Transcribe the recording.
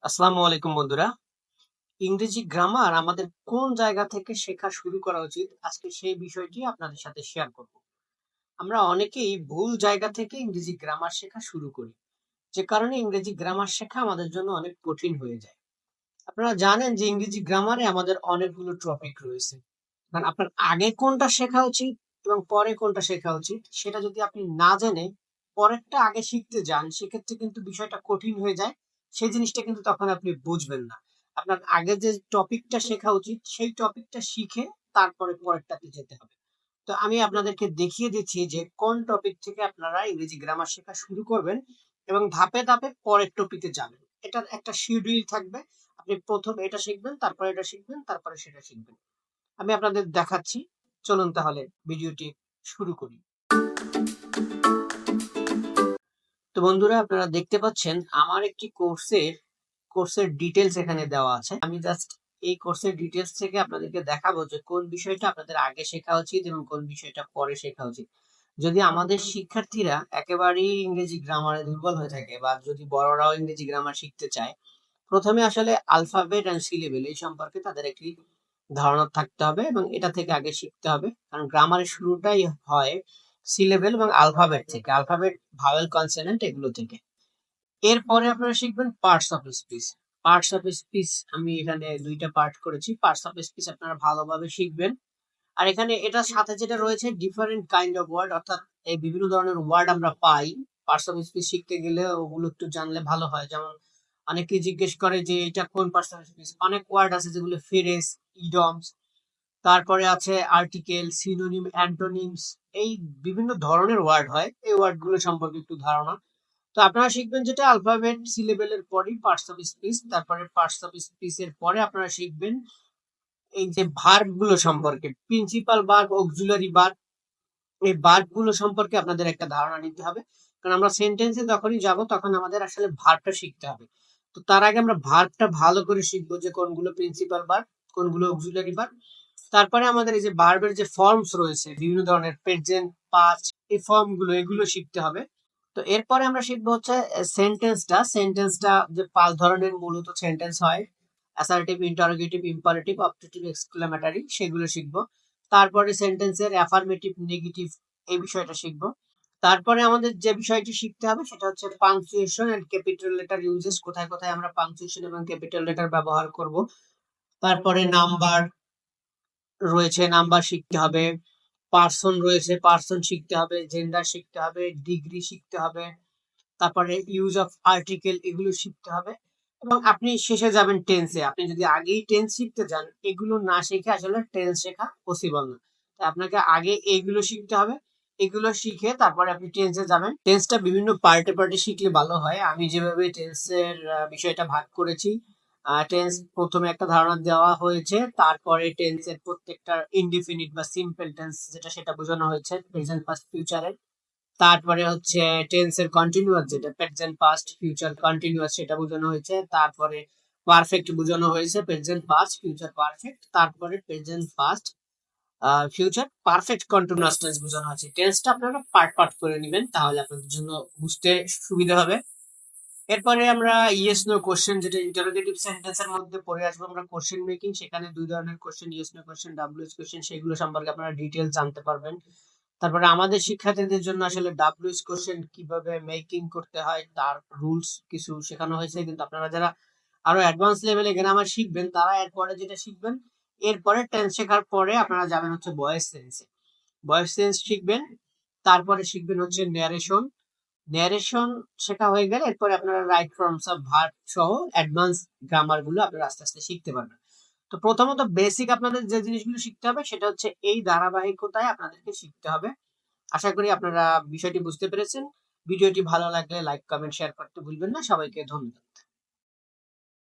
আসসালামু আলাইকুম বন্ধুরা। ইংরেজি গ্রামার আমাদের কোন জায়গা থেকে শেখা শুরু করা উচিত, আজকে সেই বিষয়টি আপনাদের সাথে শেয়ার করব। আমরা অনেকেই ভুল জায়গা থেকে ইংরেজি গ্রামার শেখা শুরু করি, যে কারণে ইংরেজি গ্রামার শেখা আমাদের জন্য অনেক কঠিন হয়ে যায়। আপনারা জানেন যে ইংরেজি গ্রামারে আমাদের অনেকগুলো টপিক রয়েছে। কারণ আপনার আগে কোনটা শেখা উচিত এবং পরে কোনটা শেখা উচিত সেটা যদি আপনি না জেনে পরেরটা আগে শিখতে যান, সেক্ষেত্রে কিন্তু বিষয়টা কঠিন হয়ে যায়। সেই জিনিসটা কিন্তু তখন আপনি বুঝবেন না। আপনার আগে যে টপিকটা শেখা উচিত সেই টপিকটা শিখে তারপরে পরেরটাতে যেতে হবে। তো আমি আপনাদেরকে দেখিয়ে দিচ্ছি যে কোন টপিক থেকে আপনারা ইংরেজি গ্রামার শেখা শুরু করবেন এবং ধাপে ধাপে পরের টপিকে যাবেন। এটার একটা শিডিউল থাকবে। আপনি প্রথম এটা শিখবেন, তারপরে এটা শিখবেন, তারপরে সেটা শিখবেন। আমি আপনাদের দেখাচ্ছি। চলুন তাহলে ভিডিওটি শুরু করি। তো বন্ধুরা, আপনারা দেখতে পাচ্ছেন আমার একটি কোর্সের ডিটেলস এখানে দেওয়া আছে। আমি জাস্ট এই কোর্সের ডিটেলস থেকে আপনাদেরকে দেখাবো যে কোন বিষয়টা আপনাদের আগে শেখা উচিত এবং কোন বিষয়টা পরে শেখা উচিত। যদি আমাদের শিক্ষার্থীরা একেবারেই ইংরেজি গ্রামারে দুর্বল হয়ে থাকে বা যদি বড়রাও ইংরেজি গ্রামার শিখতে চায়, প্রথমে আসলে আলফাবেট এন্ড সি লেভেল এই সম্পর্কে তাদের একটি ধারণা থাকতে হবে এবং এটা থেকে আগে শিখতে হবে। কারণ গ্রামারের শুরুটাই হয় সি লেভেল এবং আলফাবেট থেকে, আলফাবেট, ভাওয়েল, কনসোনেন্ট এগুলো থেকে। এরপরে আপনারা শিখবেন parts of speech. Parts of speech আমি এখানে দুইটা পার্ট করেছি। পার্টস অফ স্পিচ আপনারা ভালোভাবে শিখবেন। আর এখানে এটার সাথে যেটা রয়েছে ডিফারেন্ট কাইন্ড অফ ওয়ার্ড, অর্থাৎ এই বিভিন্ন ধরনের ওয়ার্ড আমরা পাই। পার্টস অফ স্পিচ শিখতে গেলে ওগুলো একটু জানলে ভালো হয়। যেমন অনেকে জিজ্ঞেস করে যে এটা কোন পার্টস অফ স্পিচ। অনেক ওয়ার্ড আছে যেগুলো ফ্রেজ, ইডমস, তারপরে আছে আর্টিকেল, সিনোনিম, অ্যান্টোনিমস, এই বিভিন্ন ধরনের ওয়ার্ড হয়। এই ওয়ার্ডগুলো সম্পর্কে একটু ধারণা। তো আপনারা শিখবেন যেটা আলফাবেট সি লেভেলের পরেই পার্টস অফ স্পিচ। তারপরে পার্টস অফ স্পিচ এর পরে আপনারা শিখবেন এই যে ভার্ব গুলো সম্পর্কে, প্রিন্সিপাল ভার্ব, অক্সিলারি ভার্ব। এই ভার্ব গুলো সম্পর্কে আপনাদের একটা ধারণা নিতে হবে। কারণ আমরা সেন্টেন্সে যখনই যাব তখন আমাদের আসলে ভার্বটা শিখতে হবে। তো তার আগে আমরা ভার্বটা ভালো করে শিখবো যে কোনগুলো প্রিন্সিপাল ভার্ব, কোনগুলো অক্সিলারি ভার্ব। তারপরে আমাদের এই যে ভার্বের যে ফর্মস রয়েছে বিভিন্ন ধরনের, প্রেজেন্ট, পাস্ট, এই ফর্ম গুলো এগুলো শিখতে হবে। তো এরপরে আমরা শিখবো হচ্ছে সেন্টেন্সটা যে পাঁচ ধরনের মূলত সেন্টেন্স হয়: assertive, interrogative, imperative, objective, exclamatory, সেগুলো শিখবো। তারপরে সেন্টেন্সের অ্যাফার্মেটিভ, নেগেটিভ, এই বিষয়টা শিখবো। তারপরে আমাদের যে বিষয়টি শিখতে হবে সেটা হচ্ছে punctuation and capital letter uses, কোথায় কোথায় আমরা পাংচুয়েশন এবং ক্যাপিটাল লেটার ব্যবহার করব। তারপরে নাম্বার রয়েছে, নাম্বার শিখতে হবে। পার্সন রয়েছে, পার্সন শিখতে হবে। জেন্ডার শিখতে হবে। ডিগ্রি শিখতে হবে। তারপরে ইউজ অফ আর্টিকেল, এগুলো শিখতে হবে। এবং আপনি শেষে যাবেন টেন্সে। আপনি যদি আগেই টেন্স শিখতে যান, এগুলো না শিখে আসলে টেন্স শেখা পসিবল না। তাই আপনাকে আগে এইগুলো শিখতে হবে। এগুলো শিখে তারপরে আপনি টেন্সে যাবেন। টেন্সটা বিভিন্ন পার্টে পার্টে শিখলে ভালো হয়। আমি যেভাবে টেন্সের বিষয়টা ভাগ করেছি, টেন্স প্রথমে একটা ধারণা দেওয়া হয়েছে, তারপরে টেন্সের প্রত্যেকটা ইনডিফিনিট বা সিম্পল টেন্স যেটা সেটা বোঝানো হয়েছে প্রেজেন্ট, পাস্ট, ফিউচারের। তারপরে হচ্ছে টেন্সের কন্টিনিউয়াস, যেটা প্রেজেন্ট, পাস্ট, ফিউচার কন্টিনিউয়াস, সেটা বোঝানো হয়েছে। তারপরে পারফেক্ট বোঝানো হয়েছে, প্রেজেন্ট, পাস্ট, ফিউচার পারফেক্ট। তারপরে present, past, future perfect continuous tense বোঝানো হয়েছে। টেন্সটা আপনারা পার্ট পার্ট করে নেবেন, তাহলে আপনাদের জন্য বুঝতে সুবিধা হবে। এরপরে আমরা ইয়েস নো কোশ্চেন, যেটা ইন্টারোগেটিভ সেন্টেন্সের মধ্যে পড়ে আসবো আমরা কোশ্চেন মেকিং। সেখানে দুই ধরনের question, yes no question, WH question, সেগুলো সম্পর্কে আপনারা ডিটেইলস জানতে পারবেন। তারপরে আমাদের শিক্ষার্থীদের জন্য আসলে ডাব্লিউএস কোশ্চেন কিভাবে মেকিং করতে হয় তার রুলস কিছু শেখানো হয়েছে। কিন্তু আপনারা যারা আরো অ্যাডভান্স লেভেলে গ্রামার শিখবেন তারা এরপরে যেটা শিখবেন, এরপরে টেন্স শেখার পরে আপনারা যাবেন হচ্ছে ভয়েস সেন্সে। ভয়েস সেন্স শিখবেন। তারপরে শিখবেন হচ্ছে ন্যারেশন। ন্যারেশন শেখা হয়ে গেলে এরপরে আপনারা রাইট ফর্মস অফ ভার্ব সহ অ্যাডভান্স গ্রামার গুলো আপনারা আস্তে আস্তে শিখতে পারবেন। তো প্রথমত বেসিক আপনাদের যে জিনিসগুলো শিখতে হবে সেটা হচ্ছে এই ধারাবাহিকতায় আপনাদেরকে শিখতে হবে। আশা করি আপনারা বিষয়টি বুঝতে পেরেছেন। ভিডিওটি ভালো লাগলে লাইক, কমেন্ট, শেয়ার করতে ভুলবেন না। সবাইকে ধন্যবাদ।